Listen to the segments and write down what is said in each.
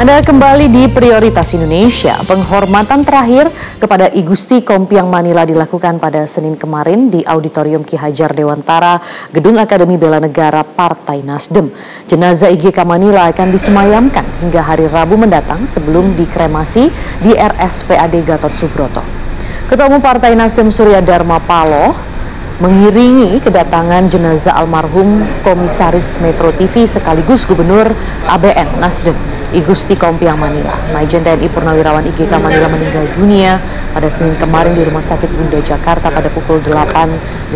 Anda kembali di Prioritas Indonesia. Penghormatan terakhir kepada I Gusti Kompiang Manila dilakukan pada Senin kemarin di Auditorium Ki Hajar Dewantara, Gedung Akademi Bela Negara Partai Nasdem. Jenazah IGK Manila akan disemayamkan hingga hari Rabu mendatang sebelum dikremasi di RSPAD Gatot Subroto. Ketua Umum Partai Nasdem Surya Dharma Paloh mengiringi kedatangan jenazah almarhum Komisaris Metro TV sekaligus Gubernur ABN Nasdem I Gusti Kompiang Manila. Majen TNI Purnawirawan IGK Manila meninggal dunia pada Senin kemarin di Rumah Sakit Bunda Jakarta pada pukul 8.59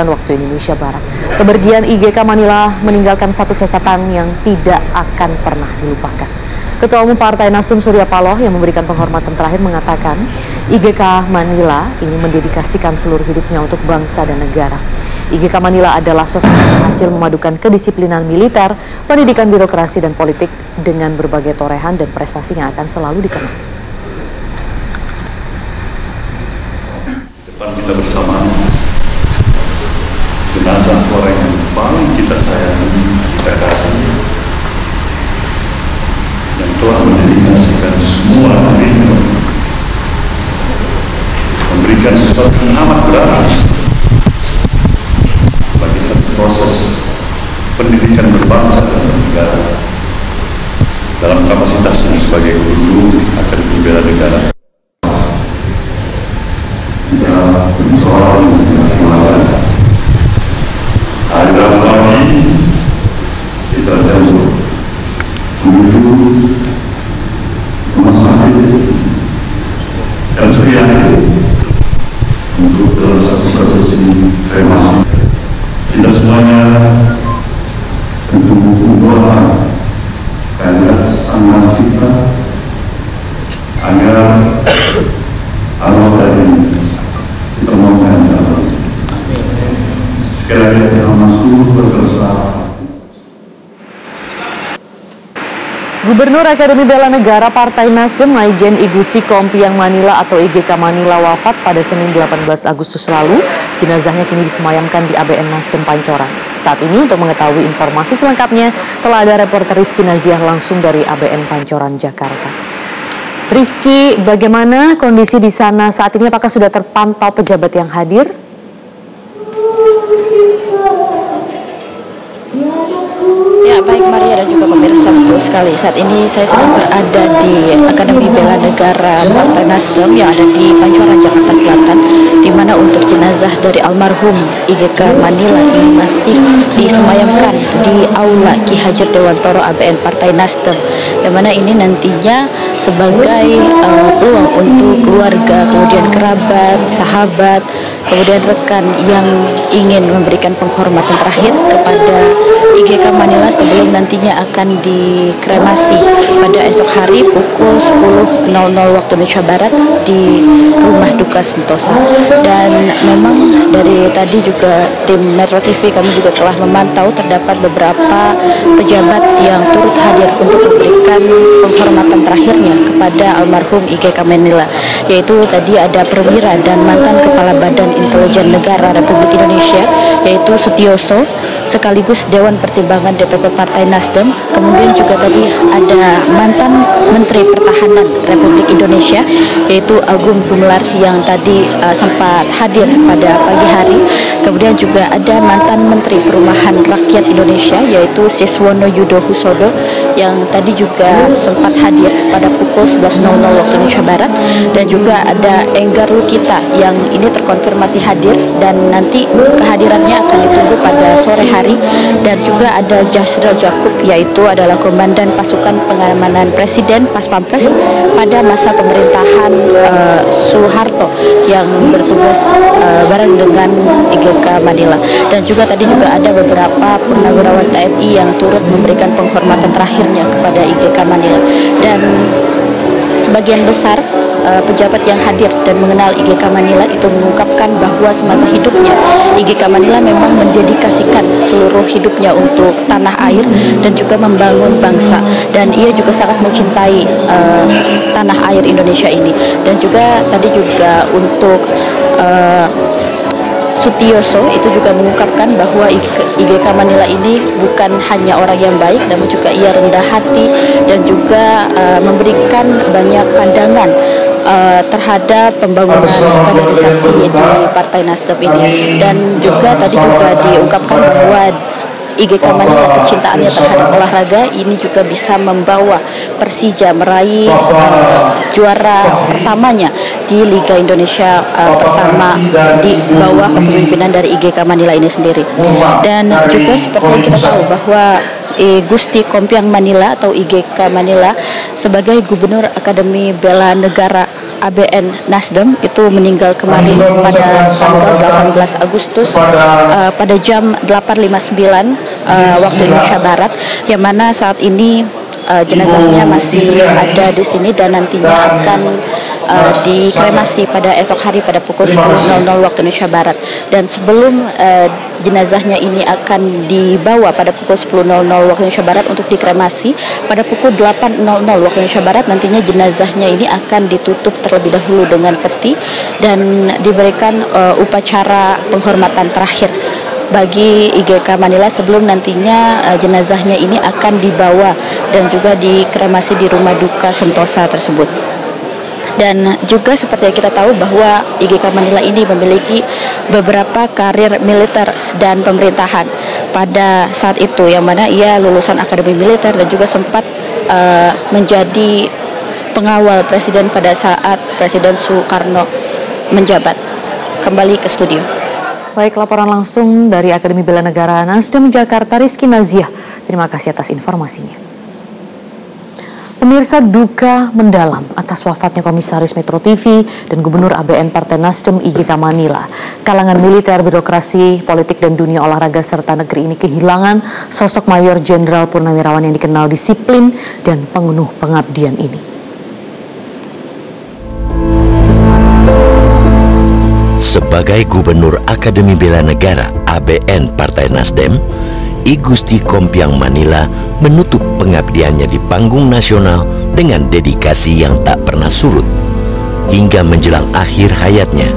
waktu Indonesia Barat. Kepergian IGK Manila meninggalkan satu catatan yang tidak akan pernah dilupakan. Ketua Umum Partai Nasdem Surya Paloh yang memberikan penghormatan terakhir mengatakan IGK Manila ini mendedikasikan seluruh hidupnya untuk bangsa dan negara. IGK Manila adalah sosok yang berhasil memadukan kedisiplinan militer, pendidikan birokrasi dan politik dengan berbagai torehan dan prestasi yang akan selalu dikenang. Depan kita bersama jenazah orang yang paling kita sayangi, kita kasih, yang telah mendedikasikan semua dirinya, memberikan sesuatu yang amat berat bagi satu proses pendidikan berbangsa dan bernegara dalam kapasitasnya sebagai guru Akademi Bela Negara. Kita bersoal dengan hari Rabu pagi sekitar jam menuju rumah sakit dan sekian untuk dalam satu prosesi kremasi. Kita semuanya tentu berdoa agar Sang Maha Cipta agar Allah tadi ditemukan dalam. Sekali lagi kita masuk bersama. Gubernur Akademi Bela Negara Partai Nasdem Majen I Gusti Kompiang Manila atau IGK Manila wafat pada Senin 18 Agustus lalu. Jenazahnya kini disemayamkan di ABN Nasdem Pancoran. Saat ini untuk mengetahui informasi selengkapnya telah ada reporter Rizky Naziah langsung dari ABN Pancoran, Jakarta. Rizky, bagaimana kondisi di sana saat ini? Apakah sudah terpantau pejabat yang hadir? Ya, baik Maria dan juga pemirsa, betul sekali. Saat ini saya sedang berada di Akademi Bela Negara Partai Nasdem yang ada di Pancoran, Jakarta Selatan, di mana untuk jenazah dari almarhum IGK Manila ini masih disemayamkan di Aula Ki Hajar Dewantara ABN Partai Nasdem, yang mana ini nantinya sebagai peluang untuk keluarga, kemudian kerabat, sahabat, kemudian rekan yang ingin memberikan penghormatan terakhir kepada IGK Manila sebelum nantinya akan dikremasi pada esok hari pukul 10.00 waktu Indonesia Barat di Rumah Duka Sentosa. Dan memang dari tadi juga tim Metro TV kami juga telah memantau terdapat beberapa pejabat yang turut hadir untuk memberikan penghormatan terakhirnya kepada almarhum IGK Manila, yaitu tadi ada perwira dan mantan Kepala Badan Intelijen Negara Republik Indonesia yaitu Sutioso, sekaligus Dewan Pertimbangan DPP Partai Nasdem. Kemudian juga tadi ada mantan Menteri Pertahanan Republik Indonesia yaitu Agung Gumelar yang tadi sempat hadir pada pagi hari. Kemudian juga ada mantan Menteri Perumahan Rakyat Indonesia yaitu Siswono Yudo Husodo yang tadi juga sempat hadir pada pukul 11.00 waktu Indonesia Barat. Dan juga ada Enggar Lukita yang ini terkonfirmasi hadir dan nanti kehadirannya akan ditunggu pada sore hari. Dan juga ada Jasril Jakub yaitu adalah Komandan Pasukan Pengamanan Presiden Paspampres pada masa pemerintahan Soeharto yang bertugas bareng dengan IGK Manila. Dan juga tadi juga ada beberapa purnawirawan TNI yang turut memberikan penghormatan terakhirnya kepada IGK Manila. Dan sebagian besar pejabat yang hadir dan mengenal IGK Manila itu mengungkapkan bahwa semasa hidupnya IGK Manila memang mendedikasikan seluruh hidupnya untuk tanah air dan juga membangun bangsa, dan ia juga sangat mencintai tanah air Indonesia ini. Dan juga tadi juga untuk Sutioso itu juga mengungkapkan bahwa IGK Manila ini bukan hanya orang yang baik, namun juga ia rendah hati dan juga memberikan banyak pandangan terhadap pembangunan kaderisasi di Partai Nasdem ini. Dan juga tadi juga diungkapkan bahwa IGK Manila kecintaannya terhadap olahraga ini juga bisa membawa Persija meraih juara pertamanya di Liga Indonesia pertama di bawah kepemimpinan dari IGK Manila ini sendiri. Dan juga seperti yang kita tahu bahwa Gusti Kompiang Manila atau IGK Manila sebagai Gubernur Akademi Bela Negara ABN Nasdem itu meninggal kemarin pada tanggal 18 Agustus pada jam 8.59 waktu Indonesia Barat, yang mana saat ini jenazahnya masih ada di sini dan nantinya akan dikremasi pada esok hari pada pukul 10.00 waktu Indonesia Barat. Dan sebelum jenazahnya ini akan dibawa pada pukul 10.00 waktu Indonesia Barat untuk dikremasi, pada pukul 8.00 waktu Indonesia Barat nantinya jenazahnya ini akan ditutup terlebih dahulu dengan peti dan diberikan upacara penghormatan terakhir bagi IGK Manila sebelum nantinya jenazahnya ini akan dibawa dan juga dikremasi di rumah duka Sentosa tersebut. Dan juga seperti yang kita tahu bahwa IGK Manila ini memiliki beberapa karir militer dan pemerintahan pada saat itu, yang mana ia lulusan Akademi Militer dan juga sempat menjadi pengawal presiden pada saat Presiden Soekarno menjabat. Kembali ke studio. Baik, laporan langsung dari Akademi Bela Negara Nasdem Jakarta, Rizky Naziah. Terima kasih atas informasinya. Pemirsa, duka mendalam atas wafatnya Komisaris Metro TV dan Gubernur ABN Partai Nasdem IGK Manila. Kalangan militer, birokrasi, politik, dan dunia olahraga serta negeri ini kehilangan sosok Mayor Jenderal Purnawirawan yang dikenal disiplin dan penuh pengabdian ini. Sebagai Gubernur Akademi Bela Negara ABN Partai Nasdem, I Gusti Kompiang Manila menutup pengabdiannya di panggung nasional dengan dedikasi yang tak pernah surut. Hingga menjelang akhir hayatnya,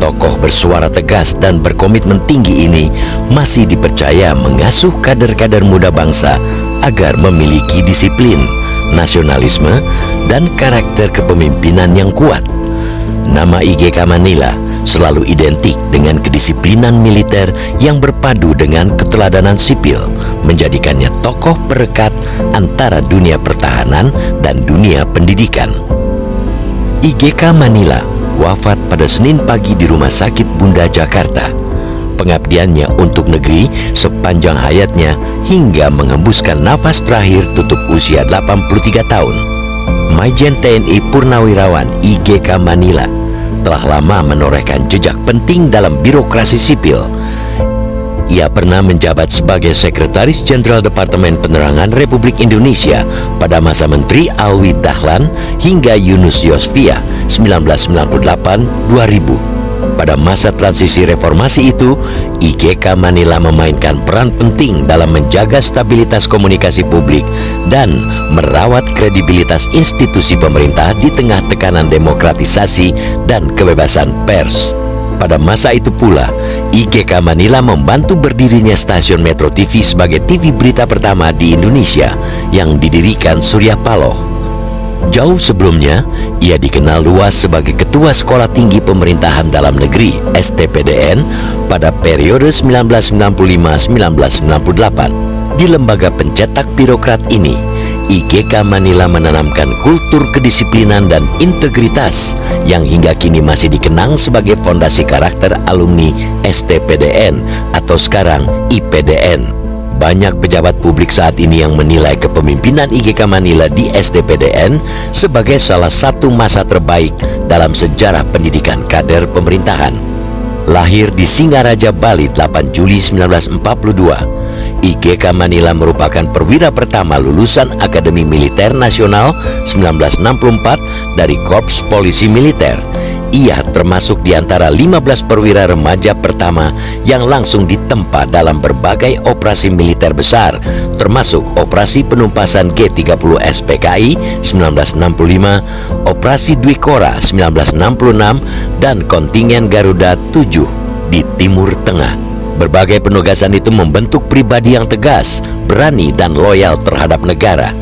tokoh bersuara tegas dan berkomitmen tinggi ini masih dipercaya mengasuh kader-kader muda bangsa agar memiliki disiplin, nasionalisme, dan karakter kepemimpinan yang kuat. Nama IGK Manila selalu identik dengan kedisiplinan militer yang berpadu dengan keteladanan sipil, menjadikannya tokoh perekat antara dunia pertahanan dan dunia pendidikan. IGK Manila wafat pada Senin pagi di Rumah Sakit Bunda Jakarta. Pengabdiannya untuk negeri sepanjang hayatnya hingga mengembuskan nafas terakhir tutup usia 83 tahun. Majen TNI Purnawirawan IGK Manila telah lama menorehkan jejak penting dalam birokrasi sipil. Ia pernah menjabat sebagai Sekretaris Jenderal Departemen Penerangan Republik Indonesia pada masa Menteri Alwi Dahlan hingga Yunus Yosvia 1998-2000. Pada masa transisi reformasi itu, IGK Manila memainkan peran penting dalam menjaga stabilitas komunikasi publik dan merawat kredibilitas institusi pemerintah di tengah tekanan demokratisasi dan kebebasan pers. Pada masa itu pula, IGK Manila membantu berdirinya stasiun Metro TV sebagai TV berita pertama di Indonesia yang didirikan Surya Paloh. Jauh sebelumnya, ia dikenal luas sebagai Ketua Sekolah Tinggi Pemerintahan Dalam Negeri (STPDN) pada periode 1995-1998. Di lembaga pencetak birokrat ini, IGK Manila menanamkan kultur kedisiplinan dan integritas yang hingga kini masih dikenang sebagai fondasi karakter alumni STPDN atau sekarang IPDN. Banyak pejabat publik saat ini yang menilai kepemimpinan IGK Manila di STPDN sebagai salah satu masa terbaik dalam sejarah pendidikan kader pemerintahan. Lahir di Singaraja, Bali 8 Juli 1942, IGK Manila merupakan perwira pertama lulusan Akademi Militer Nasional 1964 dari Korps Polisi Militer. Ia termasuk di antara 15 perwira remaja pertama yang langsung ditempa dalam berbagai operasi militer besar, termasuk Operasi Penumpasan G30 SPKI 1965, Operasi Dwi Kora 1966, dan Kontingen Garuda 7 di Timur Tengah. Berbagai penugasan itu membentuk pribadi yang tegas, berani dan loyal terhadap negara.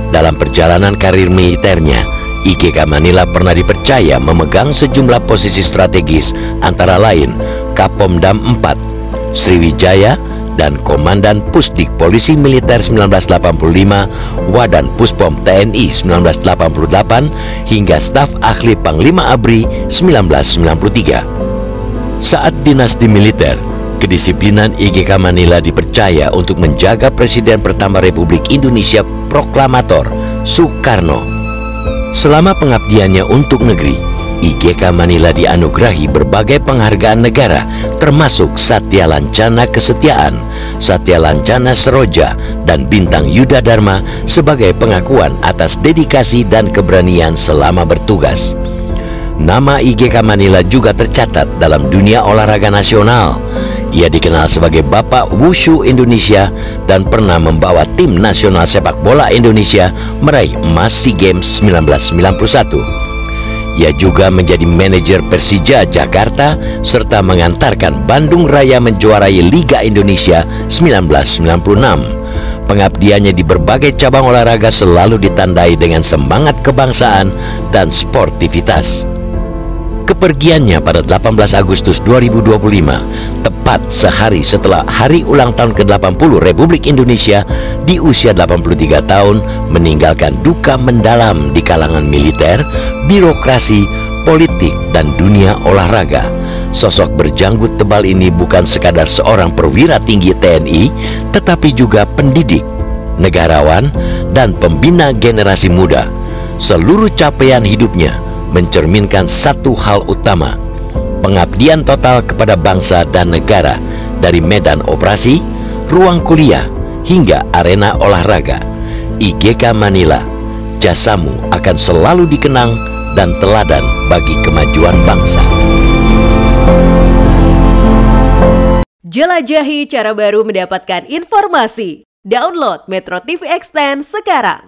Dalam perjalanan karir militernya, IGK Manila pernah dipercaya memegang sejumlah posisi strategis antara lain Kapomdam 4, Sriwijaya, dan Komandan Pusdik Polisi Militer 1985, Wadan Puspom TNI 1988, hingga staf ahli Panglima ABRI 1993. Saat dinasti militer, kedisiplinan IGK Manila dipercaya untuk menjaga Presiden pertama Republik Indonesia Proklamator Soekarno. Selama pengabdiannya untuk negeri, IGK Manila dianugerahi berbagai penghargaan negara, termasuk Satya Lancana Kesetiaan, Satya Lancana Seroja, dan Bintang Yuda Dharma sebagai pengakuan atas dedikasi dan keberanian selama bertugas. Nama IGK Manila juga tercatat dalam dunia olahraga nasional. Ia dikenal sebagai Bapak Wushu Indonesia dan pernah membawa tim nasional sepak bola Indonesia meraih emas SEA Games 1991. Ia juga menjadi manajer Persija Jakarta serta mengantarkan Bandung Raya menjuarai Liga Indonesia 1996. Pengabdiannya di berbagai cabang olahraga selalu ditandai dengan semangat kebangsaan dan sportivitas. Kepergiannya pada 18 Agustus 2025, tepat sehari setelah hari ulang tahun ke-80 Republik Indonesia di usia 83 tahun, meninggalkan duka mendalam di kalangan militer, birokrasi, politik, dan dunia olahraga. Sosok berjanggut tebal ini bukan sekadar seorang perwira tinggi TNI, tetapi juga pendidik, negarawan, dan pembina generasi muda. Seluruh capaian hidupnya mencerminkan satu hal utama: pengabdian total kepada bangsa dan negara, dari medan operasi, ruang kuliah, hingga arena olahraga. IGK Manila, jasamu akan selalu dikenang dan teladan bagi kemajuan bangsa. Jelajahi cara baru mendapatkan informasi. Download Metro TV Extend sekarang.